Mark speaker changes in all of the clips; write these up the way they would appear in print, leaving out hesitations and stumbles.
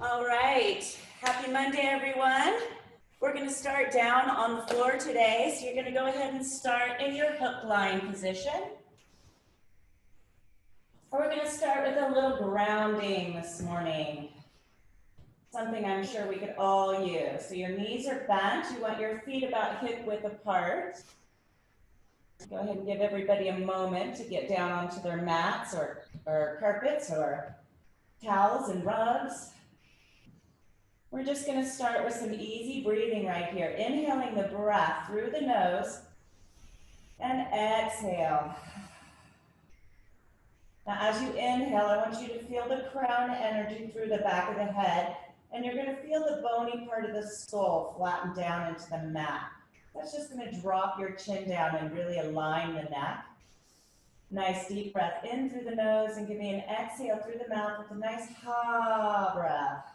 Speaker 1: All right, happy Monday, everyone. We're gonna start down on the floor today. So you're gonna go ahead and start in your hook line position. We're gonna start with a little grounding this morning. Something I'm sure we could all use. So your knees are bent. You want your feet about hip width apart. Go ahead and give everybody a moment to get down onto their mats or carpets or towels and rugs. We're just going to start with some easy breathing right here. Inhaling the breath through the nose and exhale. Now as you inhale, I want you to feel the crown energy through the back of the head, and you're going to feel the bony part of the skull flatten down into the mat. That's just going to drop your chin down and really align the neck. Nice deep breath in through the nose, and give me an exhale through the mouth with a nice ha breath.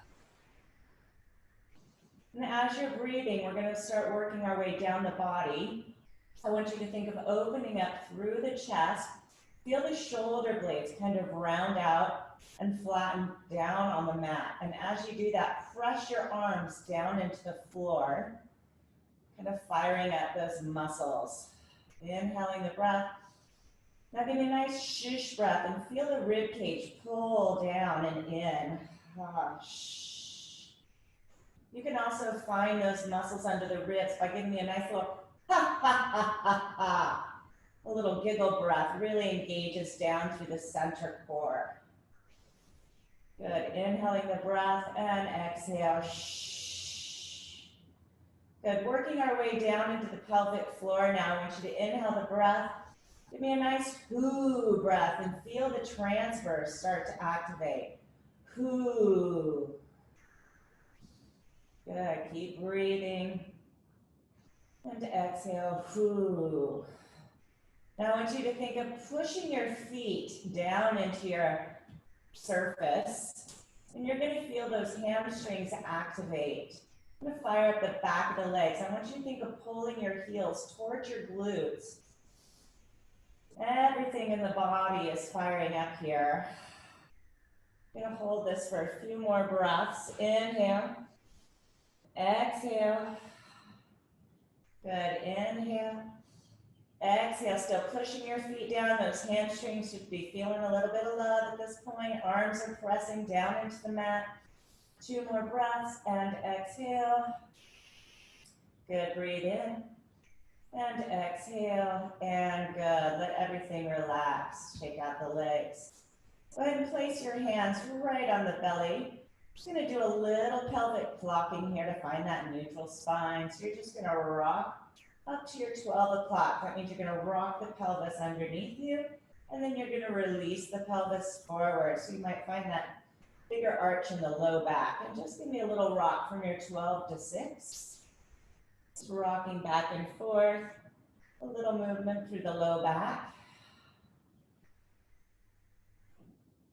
Speaker 1: And as you're breathing, we're going to start working our way down the body. I want you to think of opening up through the chest. Feel the shoulder blades kind of round out and flatten down on the mat. And as you do that, press your arms down into the floor, kind of firing up those muscles. Inhaling the breath. Now give me a nice shush breath and feel the rib cage pull down and in. You can also find those muscles under the ribs by giving me a nice little ha ha ha ha ha. A little giggle breath really engages down through the center core. Good. Inhaling the breath and exhale. Shh. Good. Working our way down into the pelvic floor now. I want you to inhale the breath. Give me a nice hoo breath and feel the transverse start to activate. Hoo. Good. Keep breathing. And exhale. Hoo. Now I want you to think of pushing your feet down into your surface. And you're going to feel those hamstrings activate. I'm going to fire up the back of the legs. I want you to think of pulling your heels towards your glutes. Everything in the body is firing up here. I'm going to hold this for a few more breaths. Inhale. Exhale. Good. Inhale. Exhale. Still pushing your feet down. Those hamstrings should be feeling a little bit of love at this point. Arms are pressing down into the mat. 2 more breaths and exhale. Good. Breathe in. And exhale, and good. Let everything relax. Shake out the legs. Go ahead and place your hands right on the belly. Just going to do a little pelvic blocking here to find that neutral spine. So you're just going to rock up to your 12 o'clock. That means you're going to rock the pelvis underneath you, and then you're going to release the pelvis forward. So you might find that bigger arch in the low back. And just give me a little rock from your 12 to 6. Rocking back and forth, a little movement through the low back.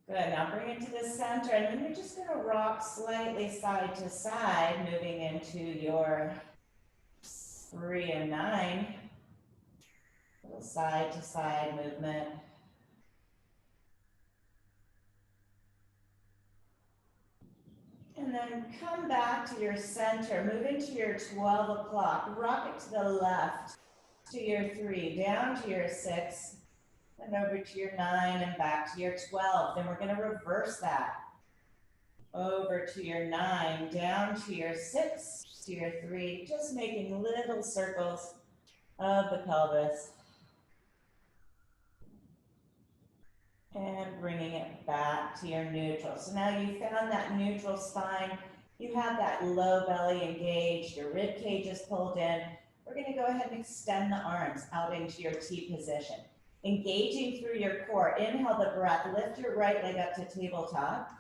Speaker 1: Good, now bring it to the center, and then you're just going to rock slightly side to side, moving into your 3 and 9. Little side to side movement. And then come back to your center, move into your 12 o'clock, rock it to the left, to your 3, down to your 6, and over to your 9, and back to your 12. Then we're going to reverse that. Over to your 9, down to your 6, to your 3, just making little circles of the pelvis. And bringing it back to your neutral. So now you found that neutral spine. You have that low belly engaged. Your rib cage is pulled in. We're going to go ahead and extend the arms out into your T position. Engaging through your core. Inhale the breath. Lift your right leg up to tabletop.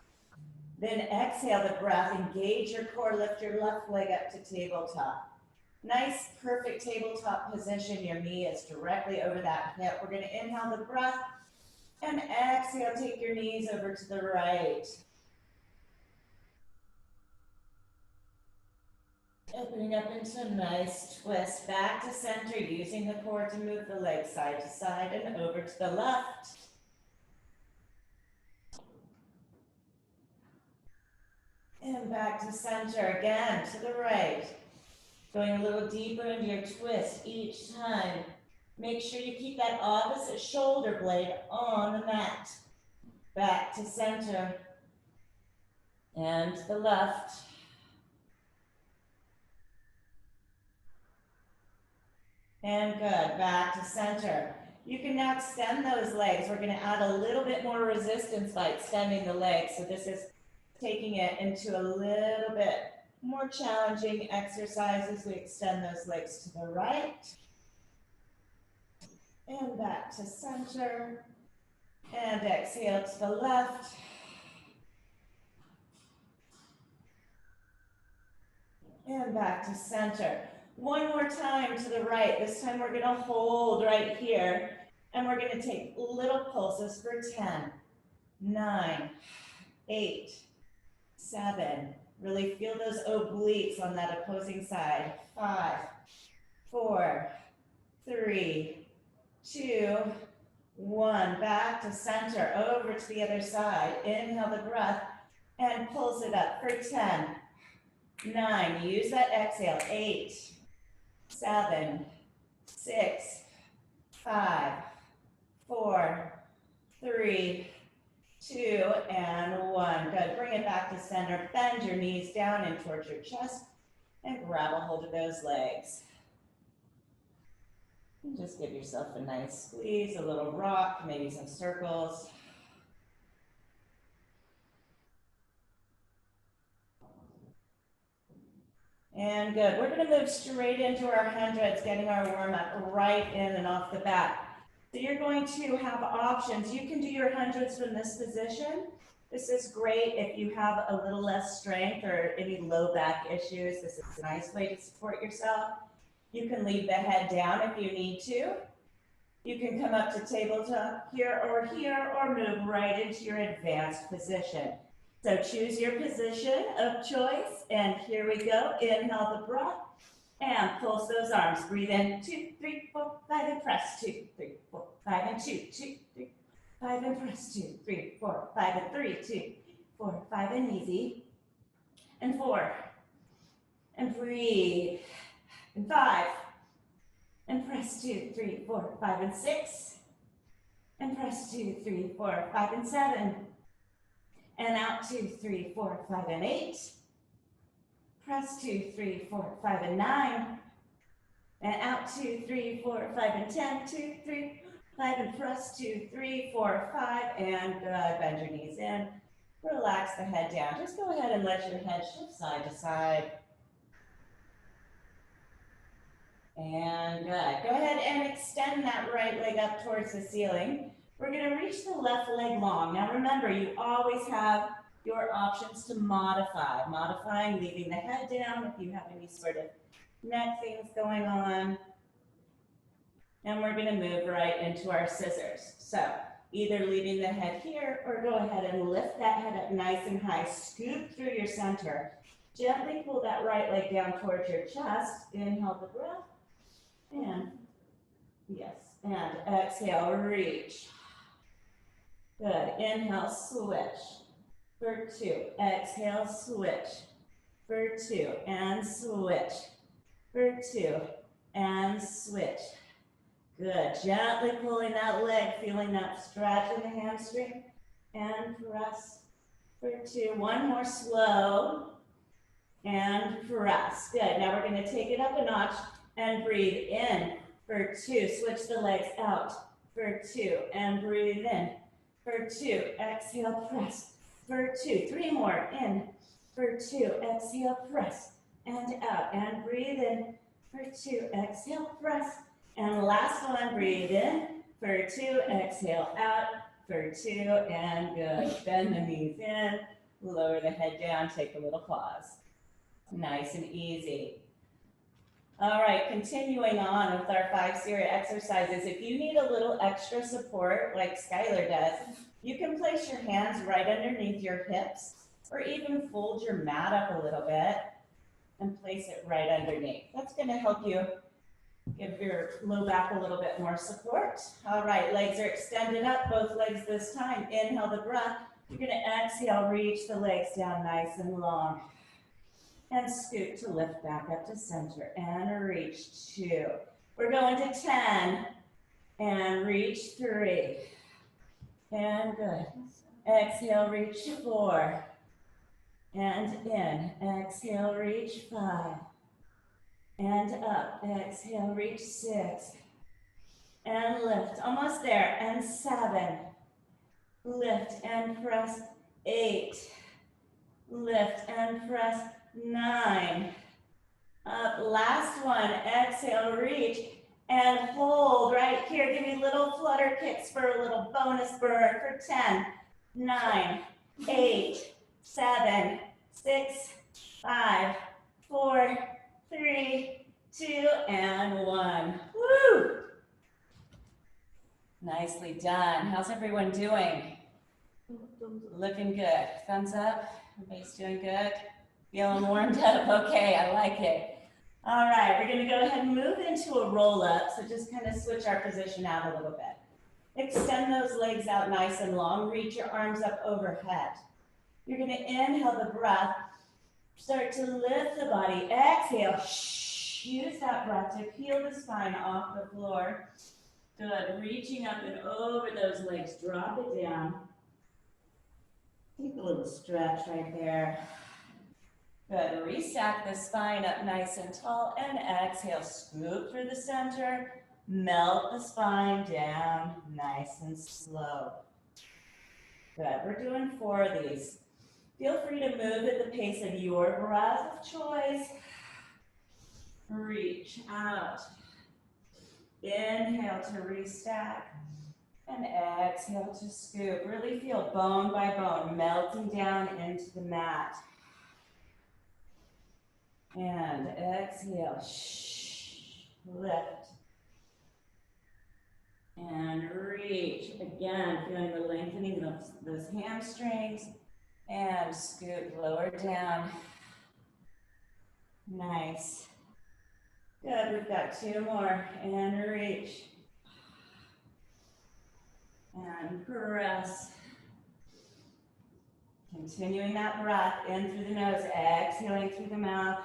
Speaker 1: Then exhale the breath. Engage your core. Lift your left leg up to tabletop. Nice, perfect tabletop position. Your knee is directly over that hip. We're going to inhale the breath. And exhale, take your knees over to the right. Opening up into a nice twist. Back to center, using the core to move the legs side to side and over to the left. And And back to center again, to the right. Going a little deeper into your twist each time. Make sure you keep that opposite shoulder blade on the mat. Back to center. And to the left. And good, back to center. You can now extend those legs. We're going to add a little bit more resistance by extending the legs. So this is taking it into a little bit more challenging exercise as we extend those legs to the right. And back to center. And exhale to the left. And back to center. One more time to the right. This time we're going to hold right here. And we're going to take little pulses for 10, 9, 8, 7. Really feel those obliques on that opposing side. 5, 4, 3, 2, 1. Back to center. Over to the other side. Inhale the breath and pulse it up for 10, 9. Use that exhale. 8, 7, 6, 5, 4, 3, 2, and 1. Good. Bring it back to center. Bend your knees down and towards your chest and grab a hold of those legs. And just give yourself a nice squeeze, a little rock, maybe some circles. And good. We're going to move straight into our hundreds, getting our warm-up right in and off the bat. So you're going to have options. You can do your hundreds from this position. This is great if you have a little less strength or any low back issues. This is a nice way to support yourself. You can leave the head down if you need to. You can come up to tabletop here, or move right into your advanced position. So choose your position of choice, and here we go. Inhale the breath, and pulse those arms. Breathe in, 2, 3, 4, 5, and press, 2, 3, 4, 5, and 2, 2, 3, 5, and press, 2, 3, 4, 5, and 3, 2, 4, 5, and easy, and 4, and breathe, and 5, and press, 2, 3, 4, 5, and 6, and press, 2, 3, 4, 5, and 7, and out, 2, 3, 4, 5, and 8. Press 2, 3, 4, 5, and 9. And out, 2, 3, 4, 5, and 10. 2, 3, 5, and press 2, 3, 4, 5. And good. Bend your knees in. Relax the head down. Just go ahead and let your head shift side to side. And good. Go ahead and extend that right leg up towards the ceiling. We're going to reach the left leg long. Now remember, you always have your options to modify. Modifying, leaving the head down if you have any sort of neck things going on. And we're going to move right into our scissors. So either leaving the head here or go ahead and lift that head up nice and high. Scoop through your center. Gently pull that right leg down towards your chest. Inhale the breath. And yes. And exhale, reach. Good. Inhale, switch. For 2. Exhale, switch. For 2. And switch. For 2. And switch. Good. Gently pulling that leg, feeling that stretch in the hamstring. And press. For 2. One more slow. And press. Good. Now we're going to take it up a notch and breathe in. For 2. Switch the legs out. For 2. And breathe in. For 2, exhale, press. For 2, 3 more, in. For 2, exhale, press. And out, and breathe in. For 2, exhale, press. And last one, breathe in. For 2, exhale, out. For 2, and good. Bend the knees in, lower the head down, take a little pause. Nice and easy. All right, continuing on with our 5 series exercises. If you need a little extra support, like Skylar does, you can place your hands right underneath your hips, or even fold your mat up a little bit and place it right underneath. That's going to help you give your low back a little bit more support. All right, legs are extended up, both legs this time. Inhale the breath, You're going to exhale, reach the legs down nice and long. And scoot to lift back up to center. And reach 2. We're going to 10. And reach 3. And good. Exhale, reach 4. And in. Exhale, reach 5. And up. Exhale, reach 6. And lift. Almost there. And 7. Lift and press 8. Lift and press 9. Up. Last one. Exhale, reach. And hold right here. Give me little flutter kicks for a little bonus burn for 10, 9, 8, 7, 6, 5, 4, 3, 2, and 1. Woo! Nicely done. How's everyone doing? Looking good. Thumbs up. Everybody's doing good? Feeling warmed up? Okay, I like it. All right, we're going to go ahead and move into a roll-up. So just kind of switch our position out a little bit. Extend those legs out nice and long. Reach your arms up overhead. You're going to inhale the breath. Start to lift the body. Exhale. Use that breath to peel the spine off the floor. Good. Reaching up and over those legs. Drop it down. Take a little stretch right there. Good. Restack the spine up nice and tall. And exhale. Scoop through the center. Melt the spine down nice and slow. Good. We're doing 4 of these. Feel free to move at the pace of your breath of choice. Reach out. Inhale to restack. And exhale to scoop. Really feel bone by bone melting down into the mat. And exhale. Lift. And reach. Again, feeling the lengthening of those hamstrings. And scoop lower down. Nice. Good, we've got 2 more. And reach. And press. Continuing that breath in through the nose, exhaling through the mouth.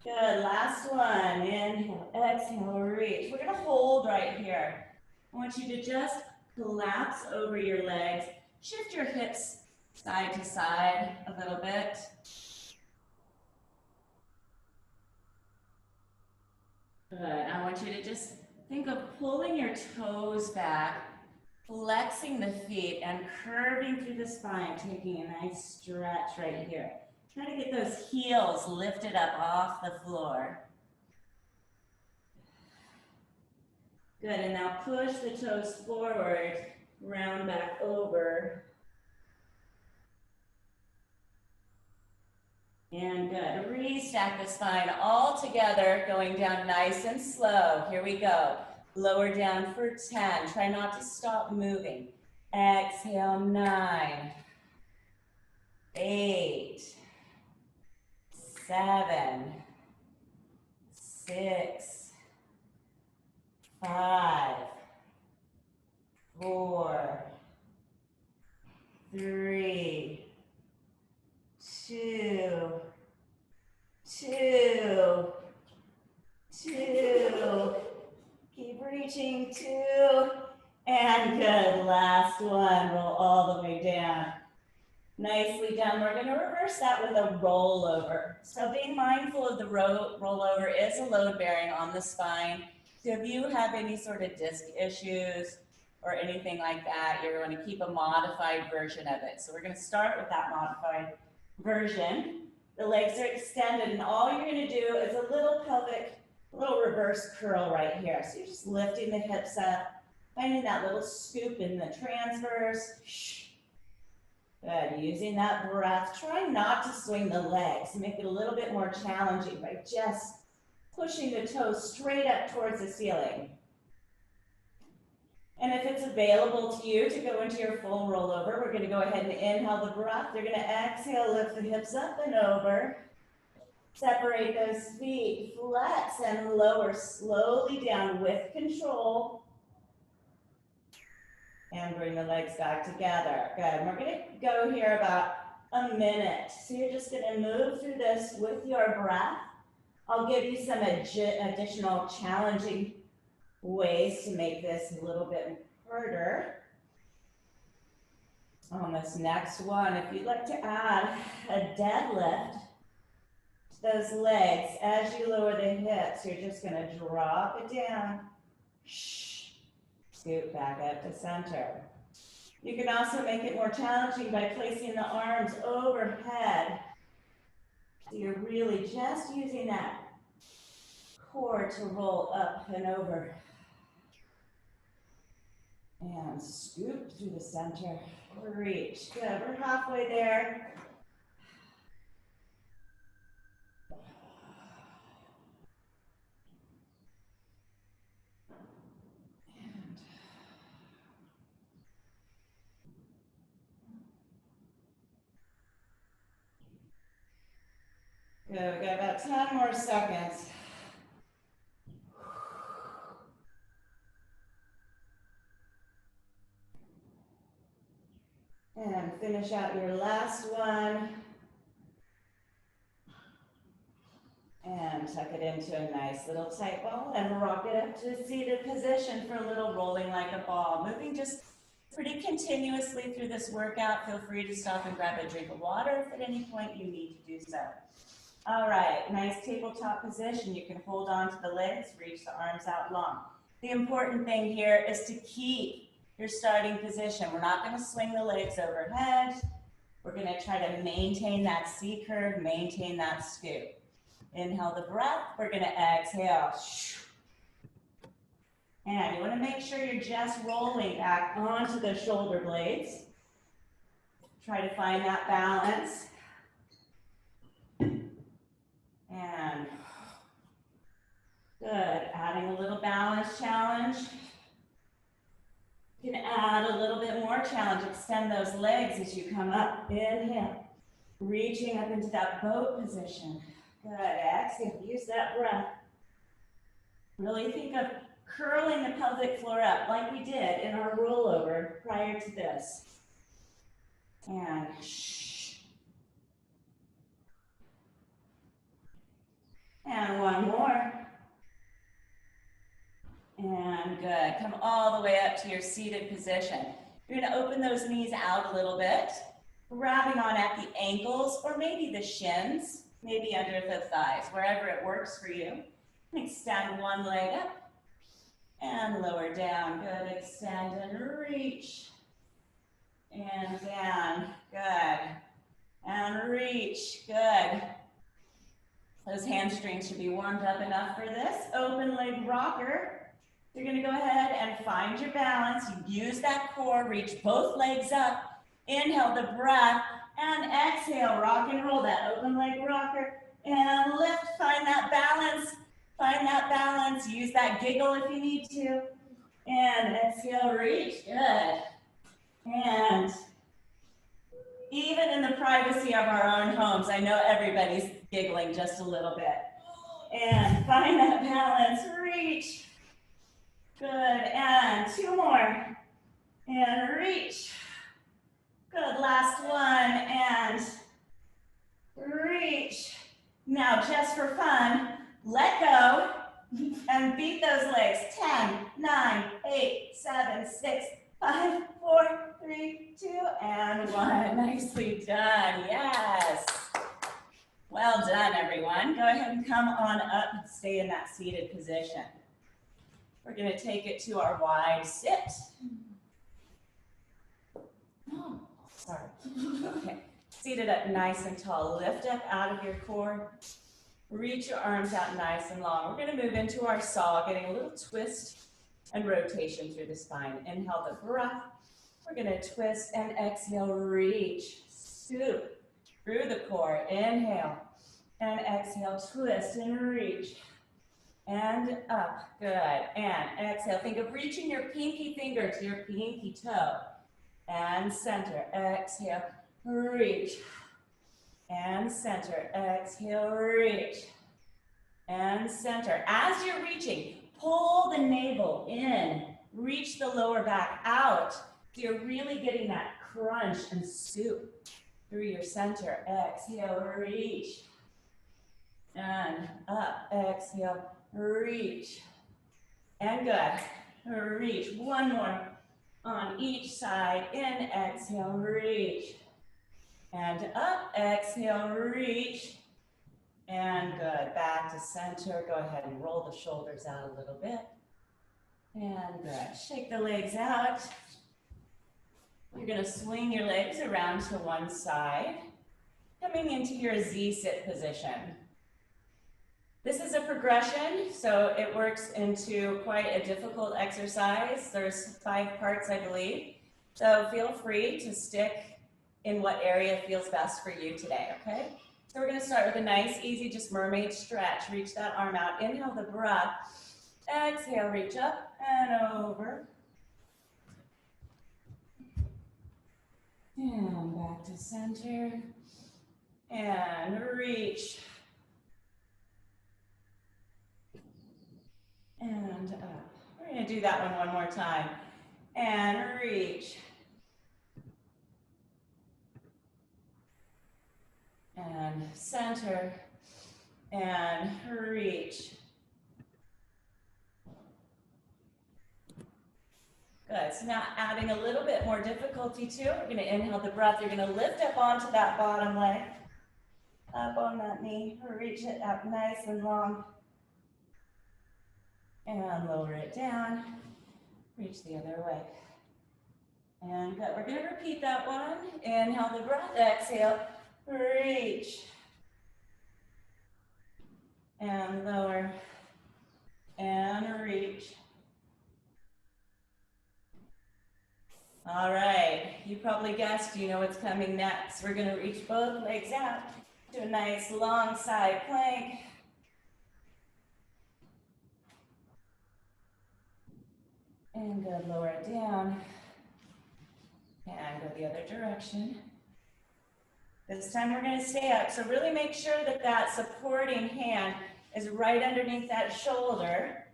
Speaker 1: Good, last one. Inhale, exhale, reach. We're gonna hold right here. I want you to just collapse over your legs. Shift your hips side to side a little bit. Good. I want you to just think of pulling your toes back, flexing the feet, and curving through the spine, taking a nice stretch right here. Try to get those heels lifted up off the floor. Good. And now push the toes forward, round back over. And good. Restack the spine all together, going down nice and slow. Here we go. Lower down for 10. Try not to stop moving. Exhale, 9, 8, 7, 6, 5, 4, 3, 2, 2, 2. Keep reaching, 2. And good, last one. Roll all the way down. Nicely done. We're going to reverse that with a rollover. So being mindful of the rollover is a load bearing on the spine. So if you have any sort of disc issues or anything like that, you're going to keep a modified version of it. So we're going to start with that modified version. The legs are extended, and all you're going to do is a little pelvic, a little reverse curl right here. So you're just lifting the hips up, finding that little scoop in the transverse. Good. Using that breath. Try not to swing the legs. Make it a little bit more challenging by just pushing the toes straight up towards the ceiling. And if it's available to you to go into your full rollover, we're going to go ahead and inhale the breath. You're going to exhale, lift the hips up and over. Separate those feet, flex and lower slowly down with control. And bring the legs back together. Good. We're going to go here about a minute. So you're just going to move through this with your breath. I'll give you some additional challenging ways to make this a little bit harder. On this next one, if you'd like to add a deadlift to those legs, as you lower the hips, you're just going to drop it down. Scoot back up to center. You can also make it more challenging by placing the arms overhead. So you're really just using that core to roll up and over. And scoop through the center. Reach. Good. We're halfway there. Good. We got about 10 more seconds. And finish out your last one. And tuck it into a nice little tight ball and rock it up to a seated position for a little rolling like a ball. Moving just pretty continuously through this workout. Feel free to stop and grab a drink of water if at any point you need to do so. All right, nice tabletop position. You can hold on to the legs, reach the arms out long. The important thing here is to keep your starting position. We're not going to swing the legs overhead. We're going to try to maintain that C curve, maintain that scoop. Inhale the breath. We're going to exhale. And you want to make sure you're just rolling back onto the shoulder blades. Try to find that balance. And good. Adding a little balance challenge. You can add a little bit more challenge. Extend those legs as you come up. Inhale. Reaching up into that boat position. Good. Exhale. Use that breath. Really think of curling the pelvic floor up like we did in our rollover prior to this. And and one more. And good. Come all the way up to your seated position. You're going to open those knees out a little bit, grabbing on at the ankles or maybe the shins, maybe under the thighs, wherever it works for you. Extend one leg up and lower down. Good. Extend and reach. And down. Good. And reach. Good. Those hamstrings should be warmed up enough for this. Open leg rocker. You're going to go ahead and find your balance. You use that core. Reach both legs up. Inhale the breath. And exhale. Rock and roll that open leg rocker. And lift. Find that balance. Find that balance. Use that giggle if you need to. And exhale. Reach. Good. And even in the privacy of our own homes, I know everybody's giggling just a little bit. And find that balance, reach. Good, and two more. And reach. Good, last one, and reach. Now, just for fun, let go and beat those legs. 10, 9, 8, 7, 6, 5, 4, 3, 2, and 1. Nicely done. Yes. Well done, everyone. Go ahead and come on up and stay in that seated position. We're going to take it to our wide sit. Oh, sorry. Okay. Seated up nice and tall. Lift up out of your core. Reach your arms out nice and long. We're going to move into our saw, getting a little twist and rotation through the spine. Inhale the breath. We're going to twist and exhale, reach, scoop through the core. Inhale and exhale, twist and reach. And up, good. And exhale, think of reaching your pinky finger to your pinky toe. And center, exhale, reach. And center, exhale, reach. And center. As you're reaching, pull the navel in, reach the lower back out, So you're really getting that crunch and scoop through your center. Exhale, reach. And up, exhale, reach. And good, reach. One more on each side. In, exhale, reach. And up, exhale, reach. And good, back to center. Go ahead and roll the shoulders out a little bit. And good, shake the legs out. You're gonna swing your legs around to one side, coming into your Z-sit position. This is a progression, so it works into quite a difficult exercise. There's 5 parts, I believe. So feel free to stick in what area feels best for you today, okay? So we're gonna start with a nice, easy, just mermaid stretch. Reach that arm out, inhale the breath. Exhale, reach up and over. And back to center. And reach. And up. We're going to do that one more time. And reach. And center. And reach. Good. So now adding a little bit more difficulty to it. We're going to inhale the breath. You're going to lift up onto that bottom leg. Up on that knee. Reach it up nice and long. And lower it down. Reach the other way. And good. We're going to repeat that one. Inhale the breath. Exhale. Reach. And lower. And reach. All right. You probably guessed you know what's coming next. We're going to reach both legs out to a nice long side plank. And good, lower it down. And go the other direction. This time we're going to stay up. So really make sure that that supporting hand is right underneath that shoulder.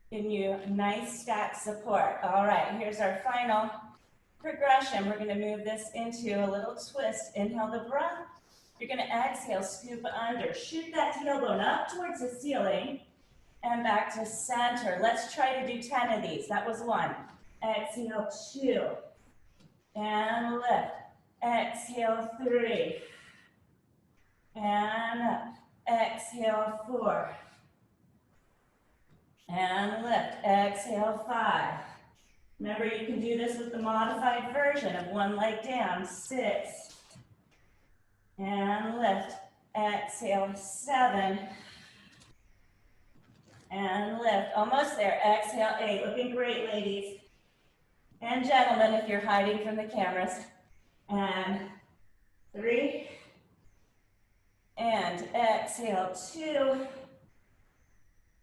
Speaker 1: Giving you nice stack support. All right, here's our final progression. We're going to move this into a little twist. Inhale the breath. You're going to exhale, scoop under. Shoot that tailbone up towards the ceiling. And back to center. Let's try to do 10 of these. That was 1. Exhale, 2. And lift. Exhale, 3. And up. Exhale, 4. And lift. Exhale, 5. Remember, you can do this with the modified version of one leg down. 6. And lift. Exhale, 7. And lift. Almost there. Exhale, 8. Looking great, ladies. And gentlemen, if you're hiding from the cameras. And 3. And exhale, 2.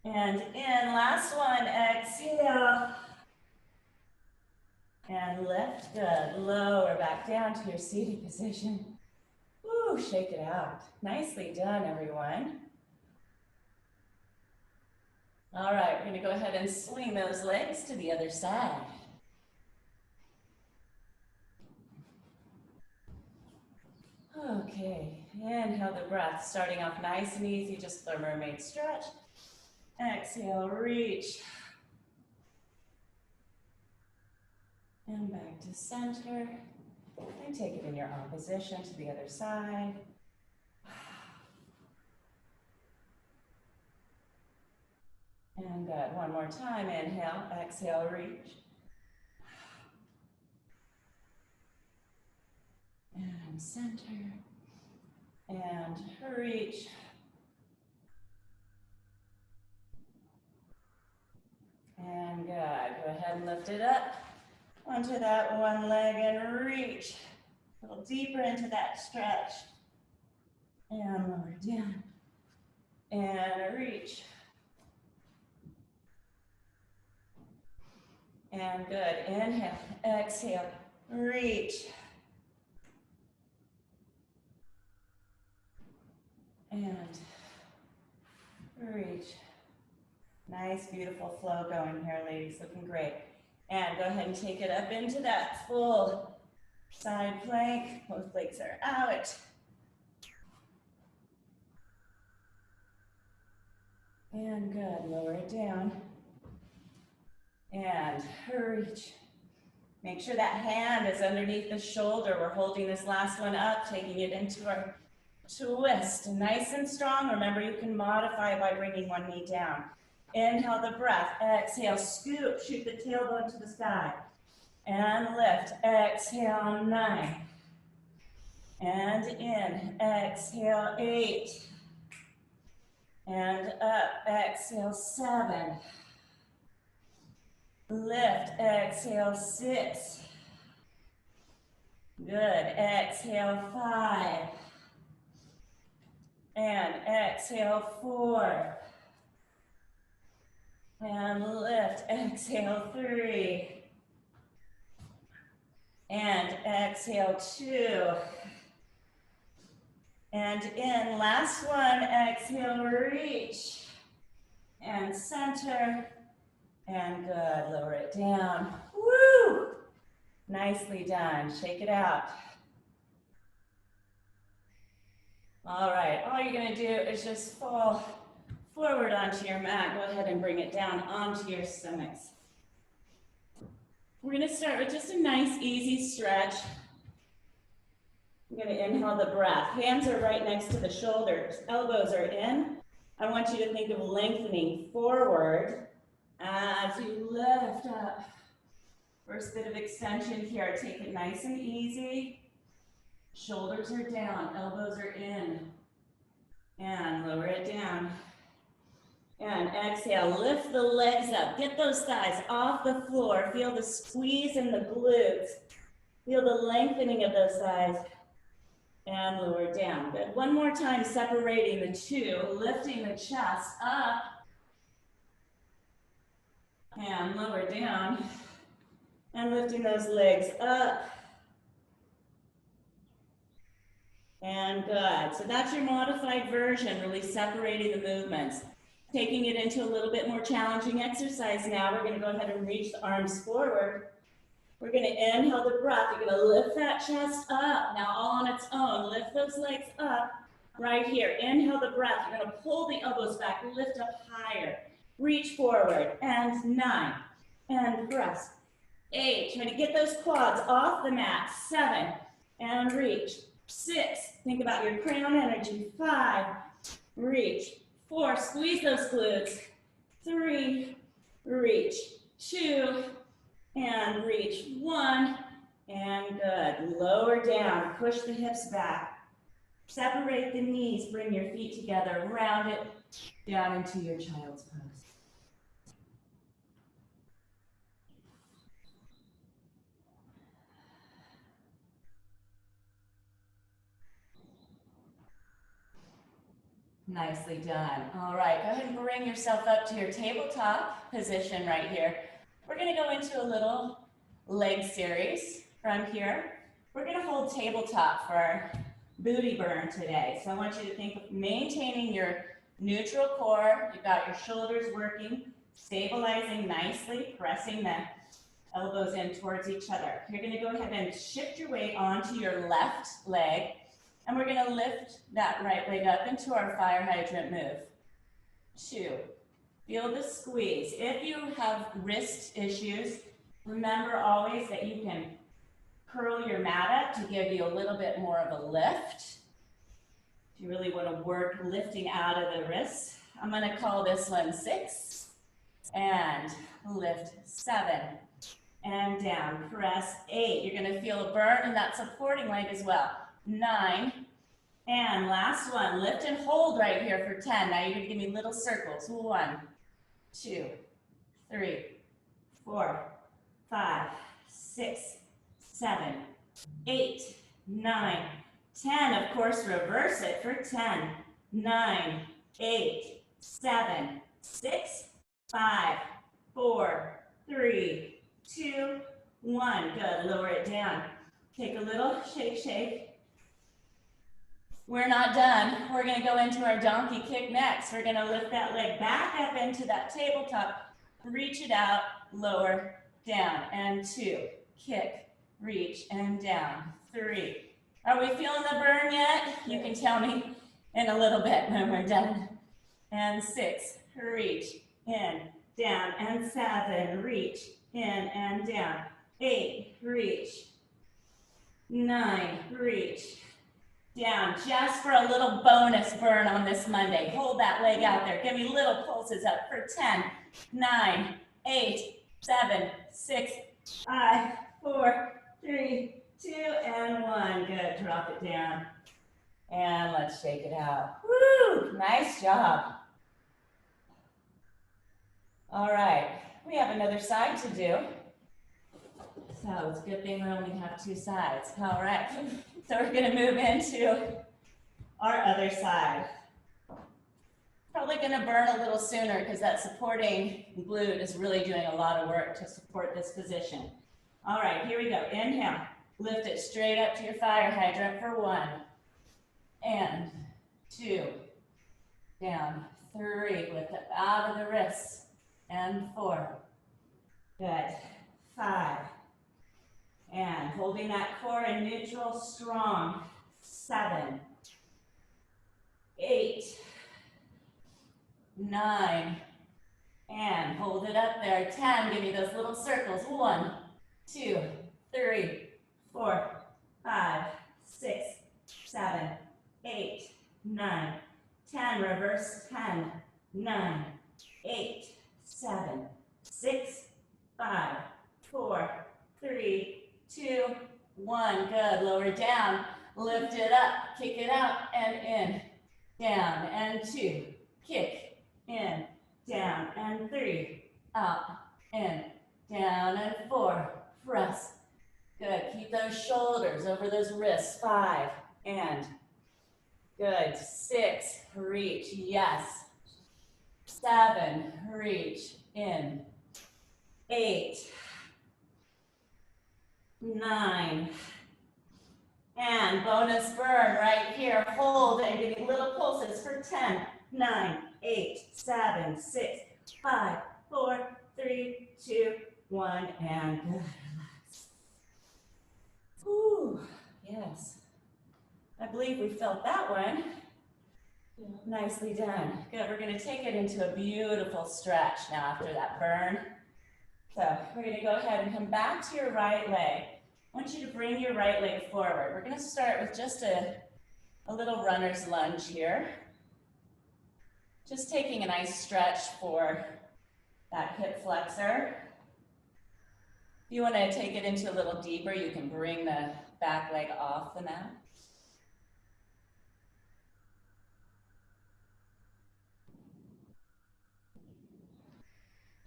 Speaker 1: And in. Last one. Exhale. And lift. Good. Lower back down to your seated position. Woo, shake it out. Nicely done, everyone. All right, we're going to go ahead and swing those legs to the other side. Okay, inhale the breath, starting off nice and easy, just the mermaid stretch. Exhale, reach. And back to center. And take it in your opposition to the other side. And good. One more time. Inhale, exhale, reach. And center. And reach. And good. Go ahead and lift it up onto that one leg and reach. A little deeper into that stretch. And lower down. And reach. And good. Inhale, exhale, reach. And reach. Nice, beautiful flow going here, ladies. Looking great. And go ahead and take it up into that full side plank. Both legs are out. And good, lower it down. And reach. Make sure that hand is underneath the shoulder. We're holding this last one up, taking it into our twist. Nice and strong. Remember, you can modify by bringing one knee down. Inhale the breath. Exhale, scoop, shoot the tailbone to the sky. And lift. Exhale, 9. And in. Exhale, 8. And up. Exhale, 7. Lift. Exhale, 6. Good. Exhale, 5. And exhale, 4. And lift. Exhale, 3. And exhale, 2. And in. Last one. Exhale, reach. And center. And good. Lower it down. Woo! Nicely done. Shake it out. All right. All you're going to do is just fall forward onto your mat. Go ahead and bring it down onto your stomachs. We're going to start with just a nice, easy stretch. I'm going to inhale the breath. Hands are right next to the shoulders. Elbows are in. I want you to think of lengthening forward as you lift up. First bit of extension here. Take it nice and easy. Shoulders are down. Elbows are in. And lower it down. And exhale, lift the legs up. Get those thighs off the floor. Feel the squeeze in the glutes. Feel the lengthening of those thighs. And lower down. Good. One more time, separating the two. Lifting the chest up. And lower down. And lifting those legs up. And good. So that's your modified version, really separating the movements. Taking it into a little bit more challenging exercise now. We're going to go ahead and reach the arms forward. We're going to inhale the breath. You're going to lift that chest up. Now all on its own. Lift those legs up right here. Inhale the breath. You're going to pull the elbows back. Lift up higher. Reach forward. And 9. And press. 8. Try to get those quads off the mat. 7. And reach. 6. Think about your crown energy. 5. Reach. 4. Squeeze those glutes. 3. Reach. 2. And reach. 1. And good. Lower down. Push the hips back. Separate the knees. Bring your feet together. Round it down into your child's pose. Nicely done. All right, go ahead and bring yourself up to your tabletop position right here. We're going to go into a little leg series from here. We're going to hold tabletop for our booty burn today. So I want you to think of maintaining your neutral core. You've got your shoulders working, stabilizing nicely, pressing the elbows in towards each other. You're going to go ahead and shift your weight onto your left leg. And we're going to lift that right leg up into our fire hydrant move. 2. Feel the squeeze. If you have wrist issues, remember always that you can curl your mat up to give you a little bit more of a lift. If you really want to work lifting out of the wrists. I'm going to call this one 6. And lift 7. And down. Press 8. You're going to feel a burn in that supporting leg as well. 9, and last one, lift and hold right here for 10. Now you're going to give me little circles. 1, 2, 3, 4, 5, 6, 7, 8, 9, 10. Of course, reverse it for 10, 9, 8, 7, 6, 5, 4, 3, 2, 1. Good. Lower it down. Take a little shake, shake. We're not done. We're going to go into our donkey kick next. We're going to lift that leg back up into that tabletop, reach it out, lower, down, and 2, kick, reach, and down, 3. Are we feeling the burn yet? You can tell me in a little bit when we're done. And 6, reach, in, down, and 7, reach, in and down, 8, reach, 9, reach, down, just for a little bonus burn on this Monday. Hold that leg out there. Give me little pulses up for 10, 9, 8, 7, 6, 5, 4, 3, 2, and 1. Good, drop it down. And let's shake it out. Woo, nice job. All right, we have another side to do. So it's a good thing we only have 2 sides. All right, so we're gonna move into our other side. Probably gonna burn a little sooner because that supporting glute is really doing a lot of work to support this position. All right, here we go. Inhale, lift it straight up to your fire hydrant for 1, and 2, down, 3, lift it out of the wrists, and 4, good, 5, and holding that core in neutral, strong, 7, 8, 9, and hold it up there, 10, give me those little circles, 1, 2, 3, 4, 5, 6, 7, 8, 9, 10, reverse, 10, 9, 8, 7, 6, 5, 4, 3, 2, 1, good, lower down, lift it up, kick it out, and in, down, and 2, kick, in, down, and 3, up, in, down, and 4, press, good, keep those shoulders over those wrists, 5, and, good, 6, reach, yes, 7, reach, in, 8, 9, and bonus burn right here, hold and give me little pulses for 10, 9, 8, 7, 6, 5, 4, 3, 2, 1, and good, relax. Whew, yes. I believe we felt that one. Nicely done. Good, we're gonna take it into a beautiful stretch now after that burn. So we're gonna go ahead and come back to your right leg. I want you to bring your right leg forward. We're gonna start with just a little runner's lunge here. Just taking a nice stretch for that hip flexor. If you wanna take it into a little deeper, you can bring the back leg off the mat.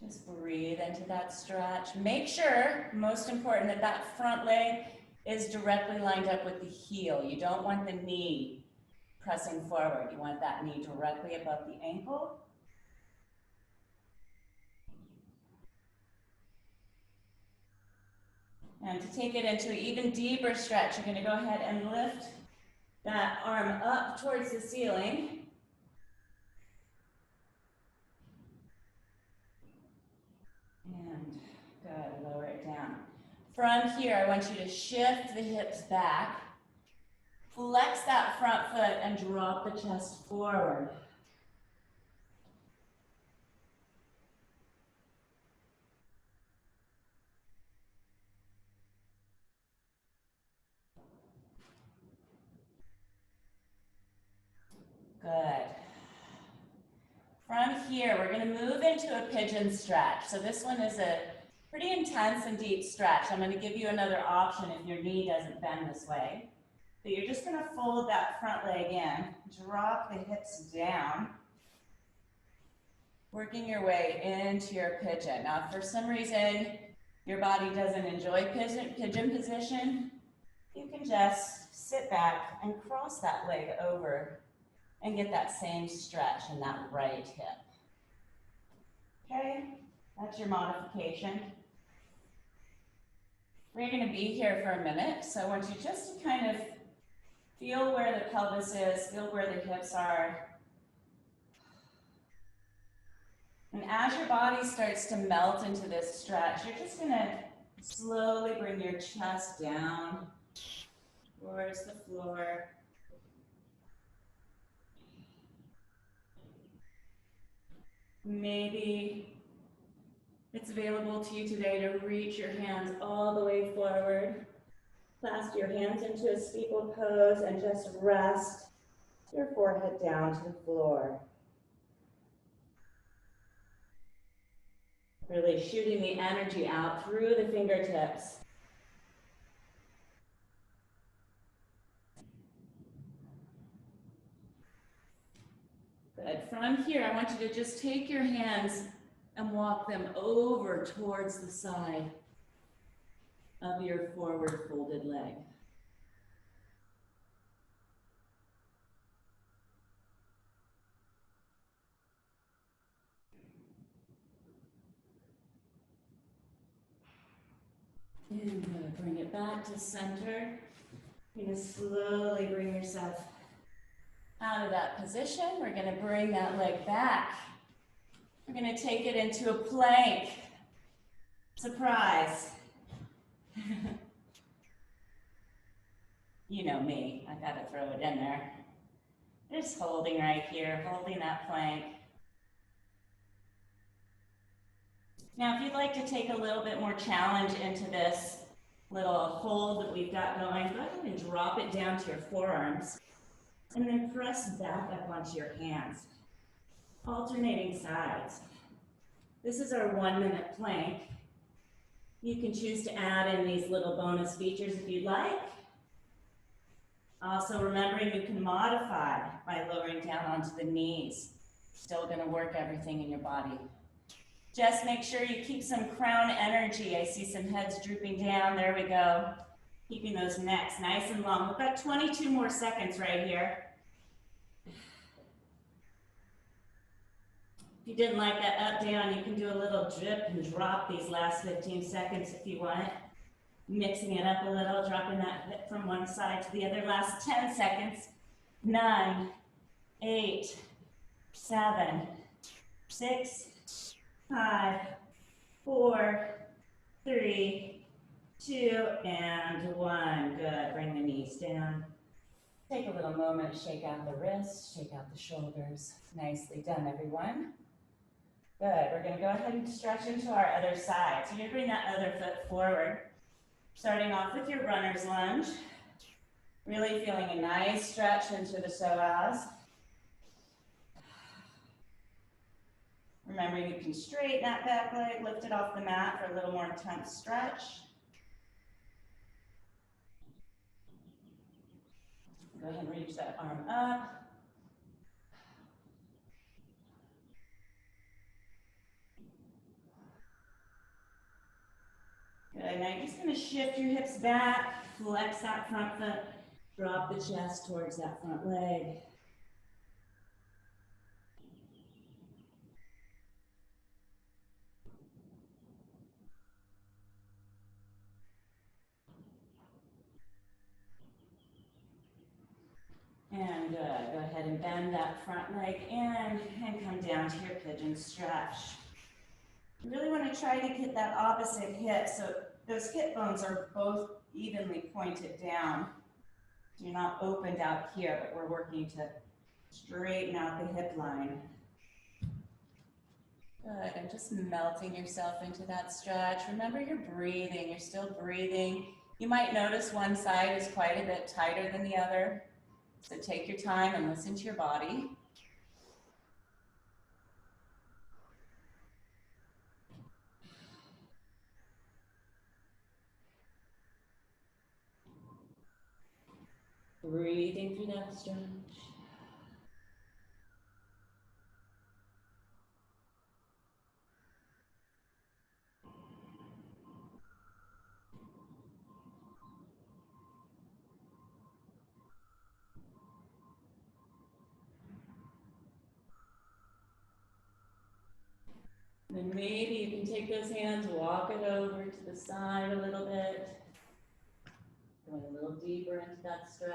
Speaker 1: Just breathe into that stretch. Make sure, most important, that that front leg is directly lined up with the heel. You don't want the knee pressing forward. You want that knee directly above the ankle. And to take it into an even deeper stretch, you're going to go ahead and lift that arm up towards the ceiling. And good, lower it down. From here, I want you to shift the hips back, flex that front foot, and drop the chest forward. Good. From here, we're going to move into a pigeon stretch. So this one is a pretty intense and deep stretch. I'm going to give you another option if your knee doesn't bend this way. So you're just going to fold that front leg in, drop the hips down, working your way into your pigeon. Now, if for some reason your body doesn't enjoy pigeon position, you can just sit back and cross that leg over and get that same stretch in that right hip. Okay, that's your modification. We're going to be here for a minute, so I want you just to kind of feel where the pelvis is, feel where the hips are. And as your body starts to melt into this stretch, you're just gonna slowly bring your chest down towards the floor. Maybe it's available to you today to reach your hands all the way forward. Clasp your hands into a steeple pose and just rest your forehead down to the floor. Really shooting the energy out through the fingertips. Good. From here, I want you to just take your hands and walk them over towards the side of your forward folded leg. And bring it back to center. You're going to slowly bring yourself out of that position. We're going to bring that leg back. We're going to take it into a plank. Surprise. You know me, I got to throw it in there. Just holding right here, holding that plank. Now, if you'd like to take a little bit more challenge into this little hold that we've got going, go ahead and drop it down to your forearms and then press back up onto your hands, alternating sides. This is our 1-minute plank. You can choose to add in these little bonus features if you'd like. Also remembering you can modify by lowering down onto the knees. Still gonna work everything in your body. Just make sure you keep some crown energy. I see some heads drooping down. There we go. Keeping those necks nice and long. We've got 22 more seconds right here. If you didn't like that up, down, you can do a little drip and drop these last 15 seconds if you want. Mixing it up a little, dropping that hip from one side to the other. Last 10 seconds. 9, 8, 7, 6, 5, 4, 3, 2, and 1. Good. Bring the knees down. Take a little moment to shake out the wrists, shake out the shoulders. Nicely done, everyone. Good. We're going to go ahead and stretch into our other side. So you're going to bring that other foot forward. Starting off with your runner's lunge. Really feeling a nice stretch into the psoas. Remembering you can straighten that back leg, lift it off the mat for a little more intense stretch. Go ahead and reach that arm up. Good, now you're just gonna shift your hips back, flex that front foot, drop the chest towards that front leg. And good, go ahead and bend that front leg in and come down to your pigeon stretch. You really want to try to get that opposite hip so those hip bones are both evenly pointed down. So you're not opened out here, but we're working to straighten out the hip line. Good, and just melting yourself into that stretch. Remember you're breathing, you're still breathing. You might notice one side is quite a bit tighter than the other. So take your time and listen to your body. Breathing through that stretch. Then maybe you can take those hands, walk it over to the side a little bit. Going a little deeper into that stretch.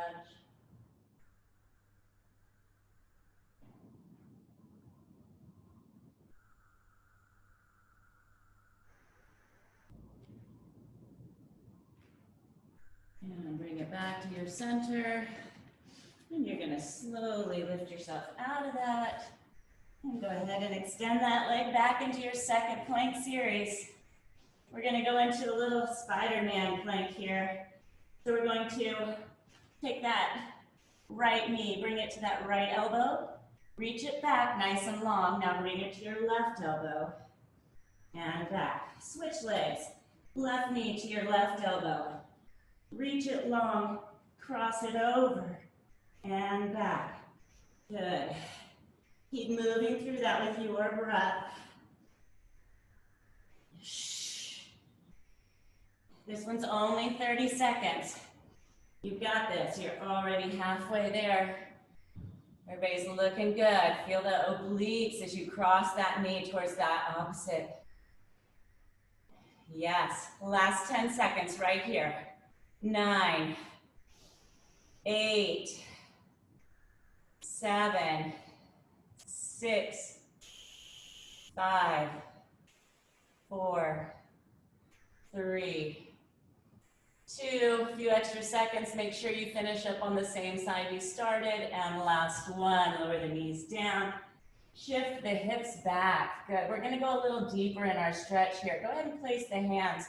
Speaker 1: it back to your center. And you're gonna slowly lift yourself out of that. And go ahead and extend that leg back into your second plank series. We're gonna go into a little Spider-Man plank here. So we're going to take that right knee, bring it to that right elbow, reach it back nice and long. Now bring it to your left elbow and back. Switch legs. Left knee to your left elbow. Reach it long, cross it over and back. Good. Keep moving through that with your breath. This one's only 30 seconds. You've got this. You're already halfway there. Everybody's looking good. Feel the obliques as you cross that knee towards that opposite. Yes. Last 10 seconds right here. 9, 8, 7, 6, 5, 4, 3, 2, a few extra seconds. Make sure you finish up on the same side you started. And last one, lower the knees down. Shift the hips back. Good. We're going to go a little deeper in our stretch here. Go ahead and place the hands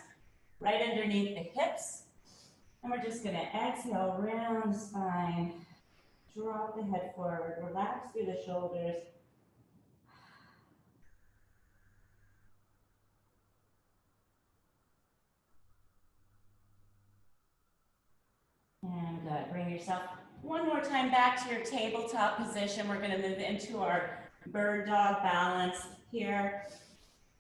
Speaker 1: right underneath the hips. And we're just going to exhale, round the spine. Drop the head forward. Relax through the shoulders. And good. Bring yourself one more time back to your tabletop position. We're going to move into our bird dog balance here.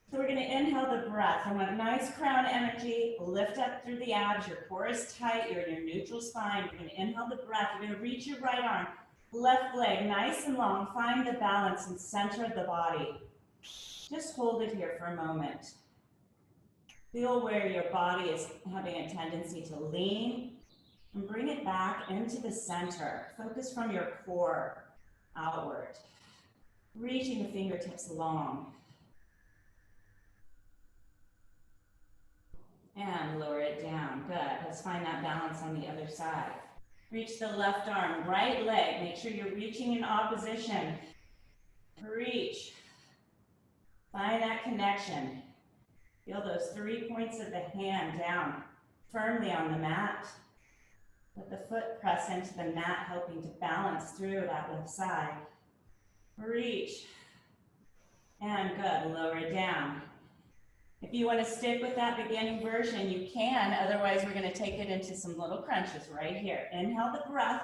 Speaker 1: So we're going to inhale the breath. I want nice crown energy. Lift up through the abs. Your core is tight. You're in your neutral spine. You're going to inhale the breath. You're going to reach your right arm, left leg nice and long. Find the balance and center of the body. Just hold it here for a moment. Feel where your body is having a tendency to lean. And bring it back into the center. Focus from your core outward. Reaching the fingertips long. And lower it down. Good. Let's find that balance on the other side. Reach the left arm, right leg. Make sure you're reaching in opposition. Reach. Find that connection. Feel those 3 points of the hand down firmly on the mat. Let the foot press into the mat, helping to balance through that left side. Reach. And good. Lower it down. If you want to stick with that beginning version, you can. Otherwise, we're going to take it into some little crunches right here. Inhale the breath.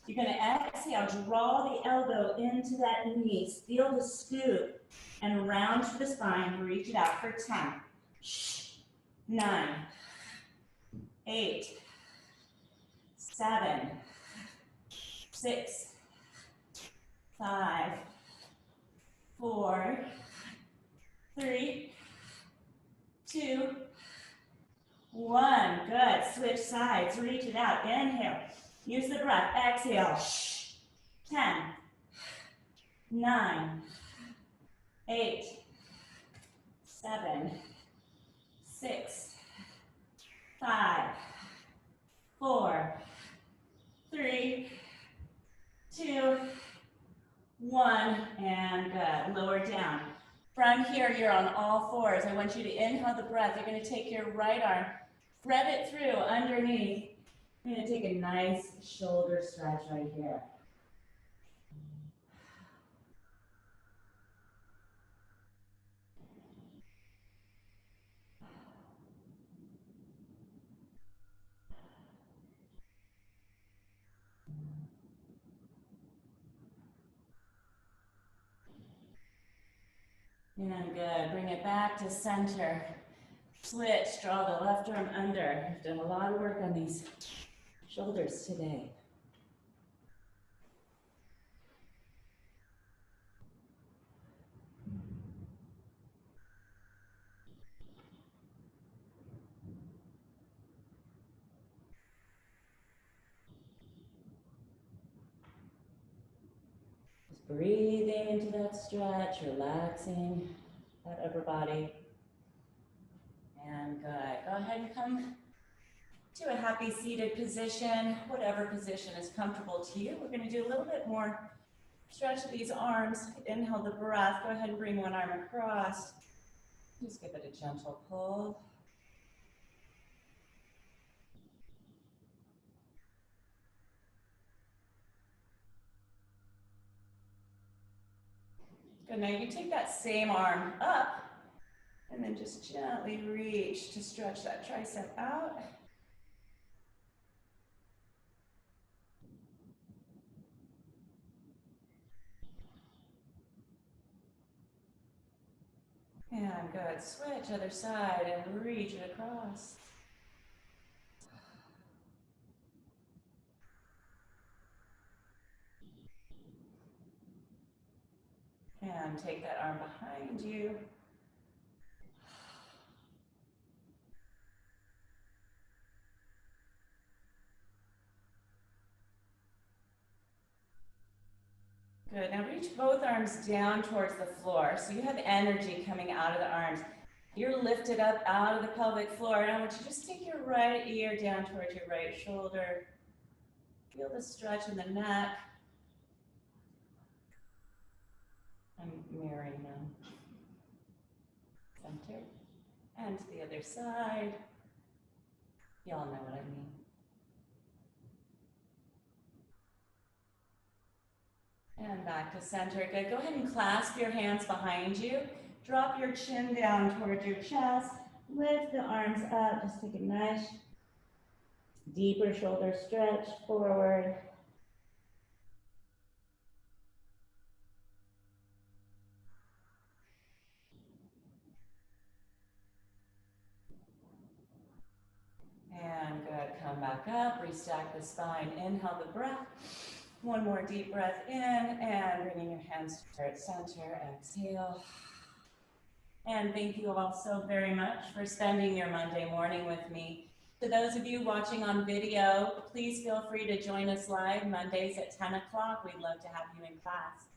Speaker 1: You're going to exhale. Draw the elbow into that knee. Feel the scoop and round to the spine. Reach it out for 10, 9, 8, 7, 6, 5, 4, 3, 2, 1. Good. Switch sides. Reach it out. Inhale. Use the breath. Exhale. 10, 9, 8, 7, 6, 5, 4, 3, 2, 1. And good. Lower down. From here, you're on all fours. I want you to inhale the breath. You're going to take your right arm, thread it through underneath. You're going to take a nice shoulder stretch right here. And good. Bring it back to center. Switch. Draw the left arm under. We've done a lot of work on these shoulders today. Just breathing into that stretch, relaxing that upper body. And good. Go ahead and come to a happy seated position, whatever position is comfortable to you. We're going to do a little bit more stretch of these arms. Inhale the breath. Go ahead and bring one arm across. Just give it a gentle pull. Good. Now you can take that same arm up and then just gently reach to stretch that tricep out. And good. Switch other side and reach it across. And take that arm behind you. Good. Now reach both arms down towards the floor. So you have energy coming out of the arms. You're lifted up out of the pelvic floor. And I want you to just take your right ear down towards your right shoulder. Feel the stretch in the neck. I'm mirroring them. Center. And to the other side. Y'all know what I mean. And back to center. Good. Go ahead and clasp your hands behind you. Drop your chin down towards your chest. Lift the arms up. Just take a nice, deeper shoulder stretch forward. And good. Come back up. Restack the spine. Inhale the breath. One more deep breath in and bringing your hands to center. Exhale. And thank you all so very much for spending your Monday morning with me. To those of you watching on video, please feel free to join us live Mondays at 10 o'clock. We'd love to have you in class.